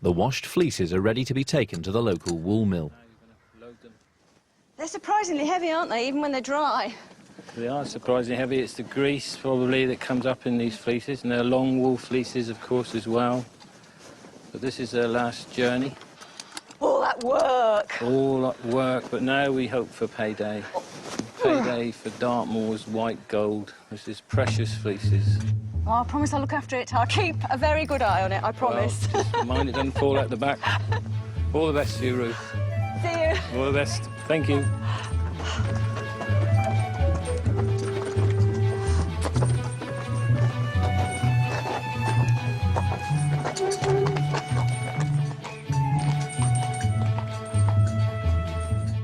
The washed fleeces are ready to be taken to the local wool mill. They're surprisingly heavy, aren't they, even when they're dry? They are surprisingly heavy. It's the grease, probably, that comes up in these fleeces, and they're long wool fleeces, of course, as well. But this is their last journey. All that work! All that work, but now we hope for payday. Payday for Dartmoor's white gold. This is precious fleeces. Oh, I promise I'll look after it. I'll keep a very good eye on it, I promise. Well, just mind it doesn't fall out the back. All the best to you, Ruth. See you. All the best. Thank you.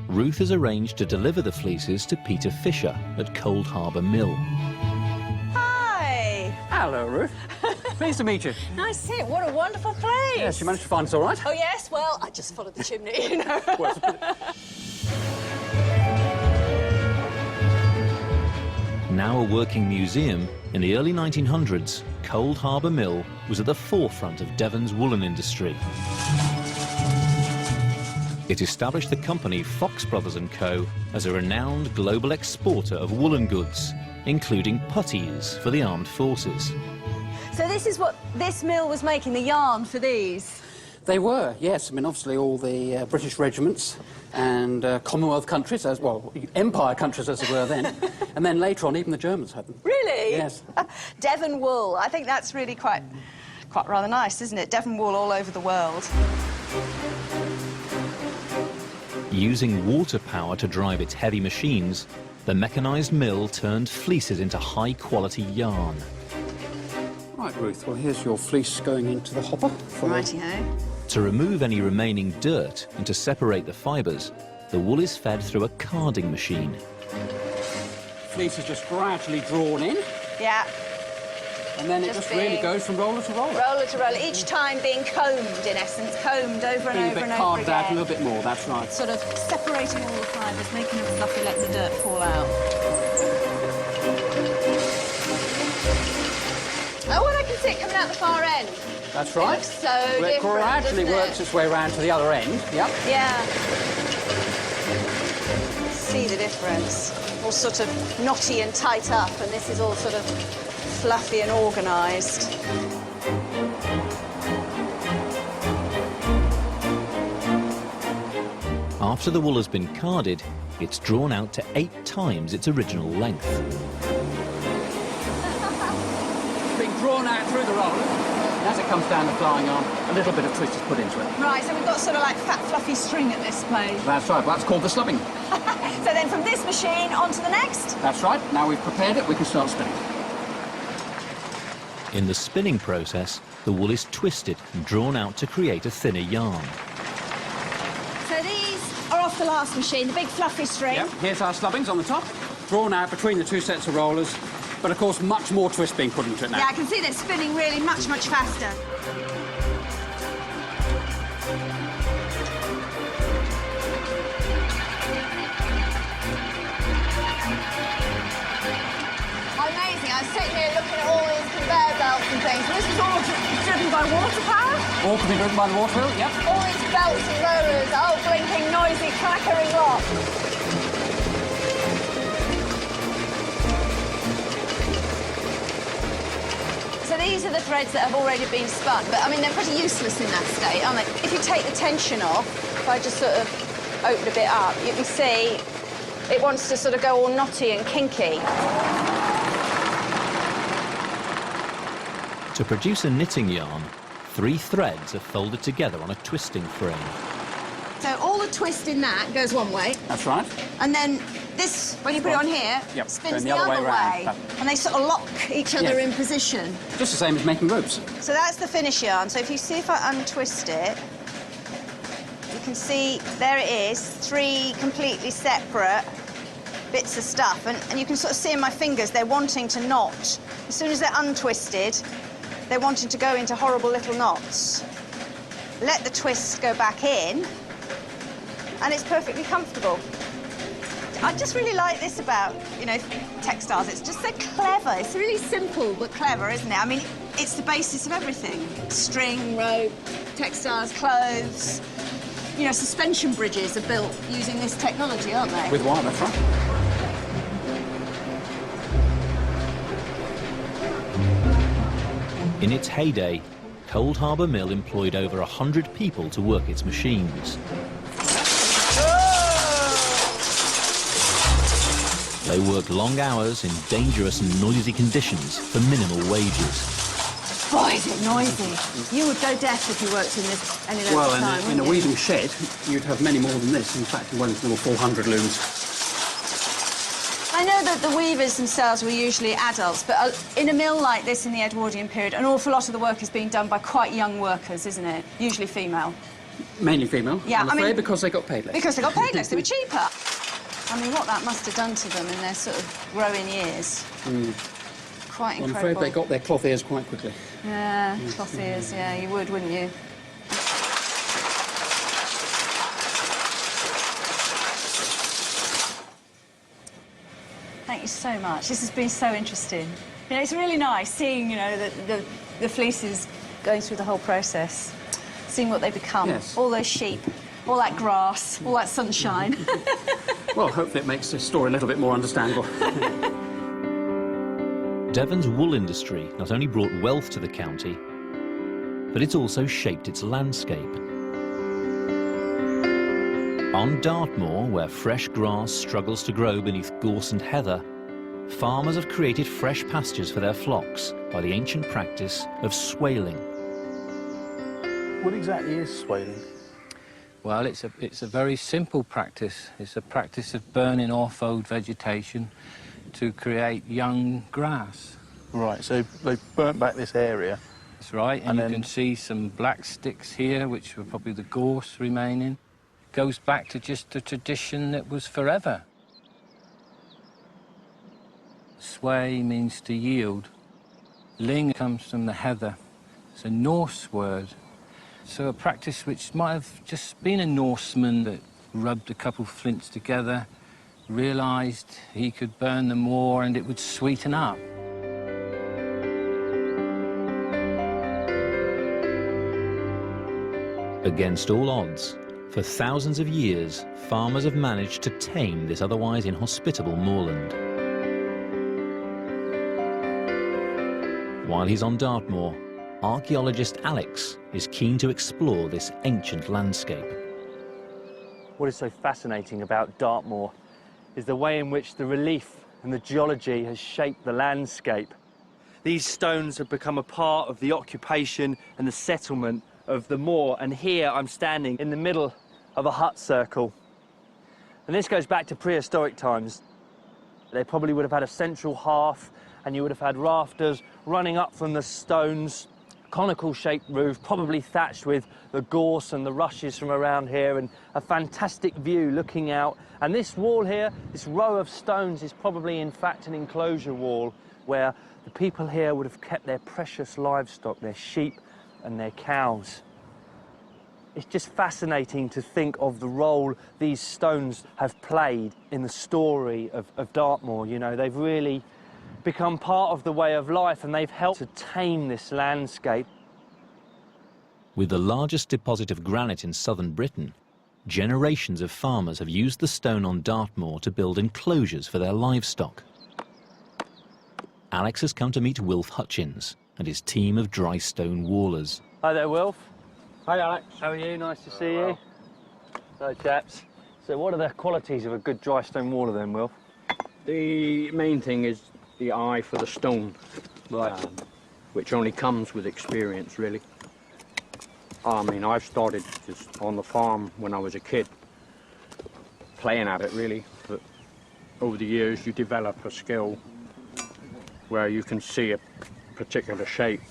Ruth has arranged to deliver the fleeces to Peter Fisher at Cold Harbour Mill. Hi. Hello, Ruth. Pleased to meet you. Nice to see you. What a wonderful place. Yes, you managed to find us all right? Oh, yes. Well, I just followed the chimney, you know. Well, Now a working museum, in the early 1900s, Cold Harbour Mill was at the forefront of Devon's woolen industry. It established the company Fox Brothers & Co. as a renowned global exporter of woolen goods, including puttees for the armed forces. So this is what this mill was making, the yarn for these? They were, yes. I mean, obviously all the British regiments and Commonwealth countries, as well, Empire countries as they were then, and then later on even the Germans had them. Really? Yes. Devon wool. I think that's really quite rather nice, isn't it? Devon wool all over the world. Using water power to drive its heavy machines, the mechanised mill turned fleeces into high-quality yarn. Right, Ruth, well, here's your fleece going into the hopper. Righty-ho. To remove any remaining dirt and to separate the fibres, the wool is fed through a carding machine. Fleece is just gradually drawn in, Yeah. and then it just really goes from roller to roller. Roller to roller, each time being combed, in essence, combed over and Being a over bit and over carved out a again. little bit more, that's right. Sort of separating all the fibres, making them fluffy, letting the dirt fall out. Oh, well, I can see it coming out the far end. That's right. It looks so Well, it different, gradually doesn't works it? its way around to the other end, yep. Yeah. See the difference. All sort of knotty and tight up, and this is all sort of fluffy and organised. After the wool has been carded, it's drawn out to 8 times its original length. Being drawn out through the roller, and as it comes down the flying arm, a little bit of twist is put into it. Right, so we've got sort of like fat, fluffy string at this place. That's right, that's called the slubbing. So then from this machine on to the next? That's right, now we've prepared it, we can start spinning. In the spinning process, the wool is twisted and drawn out to create a thinner yarn. So these are off the last machine, the big fluffy string. Yep, here's our slubbings on the top, drawn out between the 2 sets of rollers, but of course much more twist being put into it now. Yeah, I can see they're spinning really much, much faster. Amazing. I was sitting here looking at all these conveyor belts and things. And this is all driven by water power? All can be driven by the water wheel, yep. All these belts and rollers, oh, blinking, noisy, clackering lot. So these are the threads that have already been spun, but I mean, they're pretty useless in that state, aren't they? If you take the tension off, if I just sort of open a bit up, you can see it wants to sort of go all knotty and kinky. To produce a knitting yarn, 3 threads are folded together on a twisting frame. So all the twist in that goes one way, That's right. and then this, when you put it on here, Yep, spins going the the other other way way, round. and they sort of lock each other Yes. in position. Just the same as making ropes. So that's the finish yarn. So if you see if I untwist it, you can see there it is, 3 completely separate bits of stuff. And you can sort of see in my fingers, they're wanting to knot. As soon as they're untwisted, they're wanting to go into horrible little knots. Let the twist go back in, and it's perfectly comfortable. I just really like this about, you know, textiles. It's just so clever. It's really simple but clever, isn't it? I mean, it's the basis of everything. String, rope, textiles, clothes. You know, suspension bridges are built using this technology, aren't they? With wire at the front. In its heyday, Cold Harbour Mill employed over 100 people to work its machines. They worked long hours in dangerous and noisy conditions for minimal wages. Boy, is it noisy. You would go deaf if you worked in this any length of time, Well, in a wouldn't you? weaving shed, you'd have many more than this. In fact, in Wellington, there were 400 looms. I know that the weavers themselves were usually adults, but in a mill like this in the Edwardian period, an awful lot of the work is being done by quite young workers, isn't it? Usually female. Mainly female, Yeah, I'm I afraid, mean, because they got paid less. Because they got paid less, they were cheaper. I mean, what that must have done to them in their sort of growing years. Quite I'm incredible. afraid they got their cloth ears quite quickly. Yeah, cloth ears, yeah, you would, wouldn't you? Thank you so much. This has been so interesting. You know, it's really nice seeing, you know, the fleeces going through the whole process, seeing what they become. Yes. All those sheep, all that grass, all that sunshine. Well, hopefully it makes this story a little bit more understandable. Devon's wool industry not only brought wealth to the county, but it's also shaped its landscape. On Dartmoor, where fresh grass struggles to grow beneath gorse and heather, farmers have created fresh pastures for their flocks by the ancient practice of swaling. What exactly is swaling? Well, it's a very simple practice. It's a practice of burning off old vegetation to create young grass. Right, so they burnt back this area. That's right, and you then- can see some black sticks here, which were probably the gorse remaining. Goes back to just a tradition that was forever. Sway means to yield. Ling comes from the heather. It's a Norse word. So a practice which might have just been a Norseman that rubbed a couple of flints together, realised he could burn them more and it would sweeten up. Against all odds, for thousands of years, farmers have managed to tame this otherwise inhospitable moorland. While he's on Dartmoor, archaeologist Alex is keen to explore this ancient landscape. What is so fascinating about Dartmoor is the way in which the relief and the geology has shaped the landscape. These stones have become a part of the occupation and the settlement of the moor, and here I'm standing in the middle of a hut circle. And this goes back to prehistoric times. They probably would have had a central hearth, and you would have had rafters running up from the stones, conical-shaped roof, probably thatched with the gorse and the rushes from around here, and a fantastic view looking out. And this wall here, this row of stones, is probably in fact an enclosure wall where the people here would have kept their precious livestock, their sheep and their cows. It's just fascinating to think of the role these stones have played in the story of Dartmoor. You know, they've really become part of the way of life, and they've helped to tame this landscape. With the largest deposit of granite in southern Britain, generations of farmers have used the stone on Dartmoor to build enclosures for their livestock. Alex has come to meet Wilf Hutchins and his team of dry stone wallers. Hi there, Wilf. Hi, Alex. How are you? Nice to see you. Hello, chaps. So what are the qualities of a good dry stone waller then, Wilf? The main thing is the eye for the stone, Right. which only comes with experience, really. I mean, I've started just on the farm when I was a kid, playing at it, really. But over the years, you develop a skill where you can see a particular shape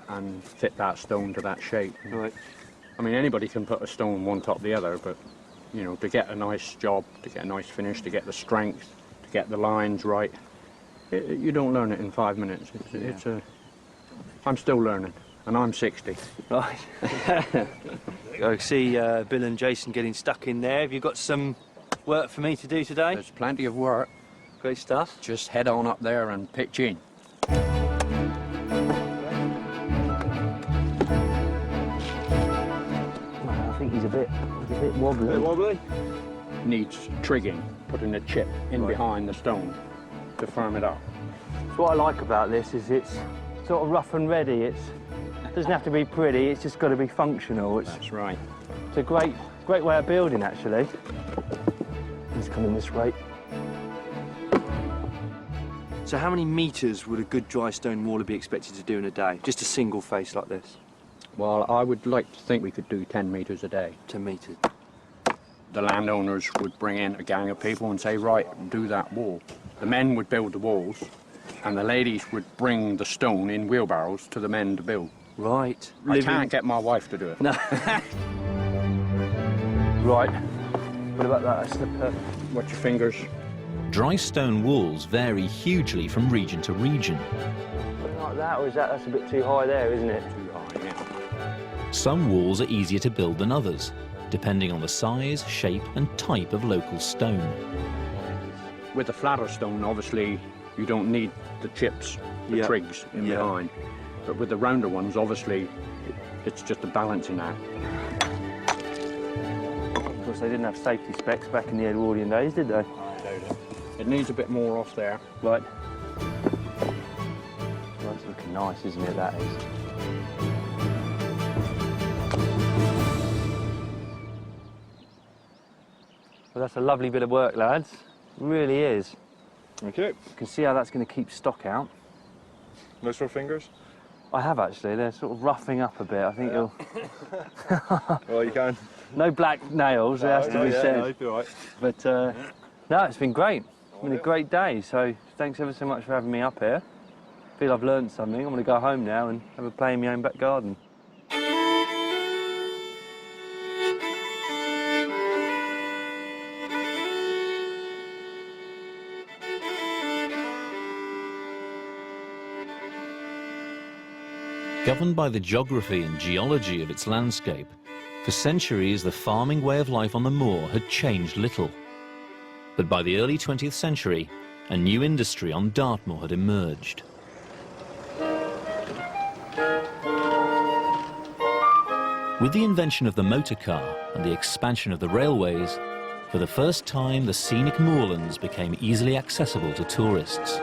and fit that stone to that shape. Right. I mean, anybody can put a stone one top the other, but, you know, to get a nice job, to get a nice finish, to get the strength, to get the lines right, you don't learn it in 5 minutes. I'm still learning, and I'm 60. Right. I see Bill and Jason getting stuck in there. Have you got some work for me to do today. There's plenty of work. Great stuff. Just head on up there and pitch in. I think he's a bit wobbly. Bit wobbly? Needs trigging, putting a chip in behind the stone to firm it up. So what I like about this is it's sort of rough and ready. It doesn't have to be pretty, it's just got to be functional. That's right. It's a great way of building, actually. He's coming this way. So how many metres would a good dry stone waller be expected to do in a day? Just a single face like this? Well, I would like to think we could do 10 metres a day. 10 metres. The landowners would bring in a gang of people and say, right, do that wall. The men would build the walls, and the ladies would bring the stone in wheelbarrows to the men to build. Right. I can't get my wife to do it. No. Right. What about that? That's the Watch your fingers. Dry stone walls vary hugely from region to region. Something like that, or is that's a bit too high there, isn't it? Too high, yeah. Some walls are easier to build than others, depending on the size, shape and type of local stone. With the flatter stone, obviously, you don't need the chips, the trigs in behind. But with the rounder ones, obviously, it's just a balancing act. Of course, they didn't have safety specs back in the Edwardian days, did they? It needs a bit more off there. Right. That's looking nice, isn't it, that is? Well, that's a lovely bit of work, lads. It really is. Okay. You can see how that's going to keep stock out. Most of our fingers? I have, actually. They're sort of roughing up a bit. I think you'll... Well, you can. No black nails, it has to be said. No, you'll be all right. But, no, it's been great. It's been a great day, so thanks ever so much for having me up here. I feel I've learned something. I'm going to go home now and have a play in my own back garden. Governed by the geography and geology of its landscape, for centuries the farming way of life on the moor had changed little. But by the early 20th century, a new industry on Dartmoor had emerged. With the invention of the motor car and the expansion of the railways, for the first time the scenic moorlands became easily accessible to tourists.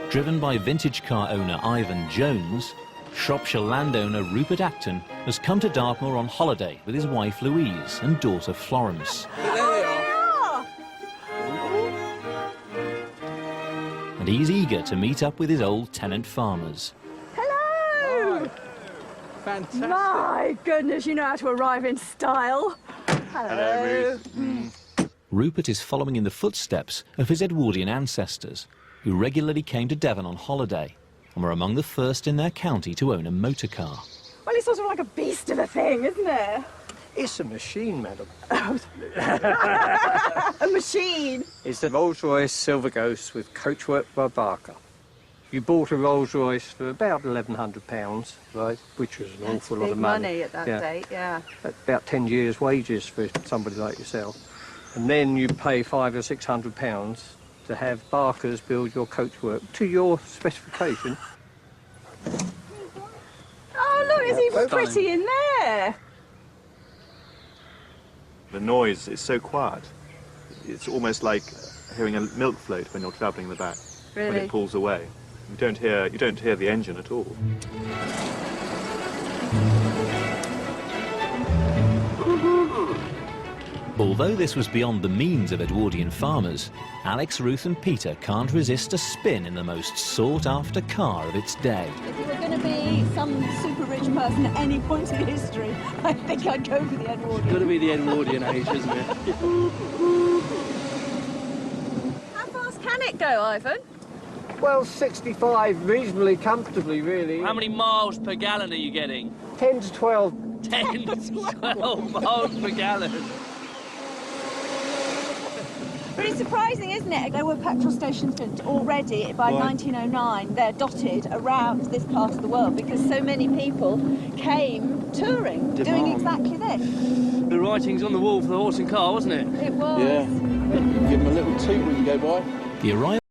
Driven by vintage car owner Ivan Jones, Shropshire landowner Rupert Acton has come to Dartmoor on holiday with his wife Louise and daughter Florence. And he's eager to meet up with his old tenant farmers. Hello! Fantastic. My goodness, you know how to arrive in style. Hello. Rupert is following in the footsteps of his Edwardian ancestors, who regularly came to Devon on holiday and were among the first in their county to own a motor car. Well, it's sort of like a beast of a thing, isn't it? It's a machine, madam. A machine. It's a Rolls-Royce Silver Ghost with coachwork by Barker. You bought a Rolls-Royce for about £1,100, right, which was an awful lot of money. At that date, yeah. About 10 years' wages for somebody like yourself. And then you pay £500 or £600 to have Barker's build your coachwork to your specification. Oh, look, it's even pretty in there. The noise is so quiet. It's almost like hearing a milk float when you're travelling in the back. Really? When it pulls away. You don't hear the engine at all. Although this was beyond the means of Edwardian farmers, Alex, Ruth and Peter can't resist a spin in the most sought-after car of its day. If you were going to be some super rich person at any point in history, I think I'd go for the Edwardian. It's got to be the Edwardian age, isn't it? How fast can it go, Ivan? Well, 65 reasonably comfortably, really. How many miles per gallon are you getting? 10 to 12. 10 to 12 miles per gallon. Pretty surprising, isn't it? There were petrol stations already by 1909. They're dotted around this part of the world because so many people came touring, doing exactly this. The writing's on the wall for the horse and car, wasn't it? It was. Yeah. Give them a little toot when you go by. The arrival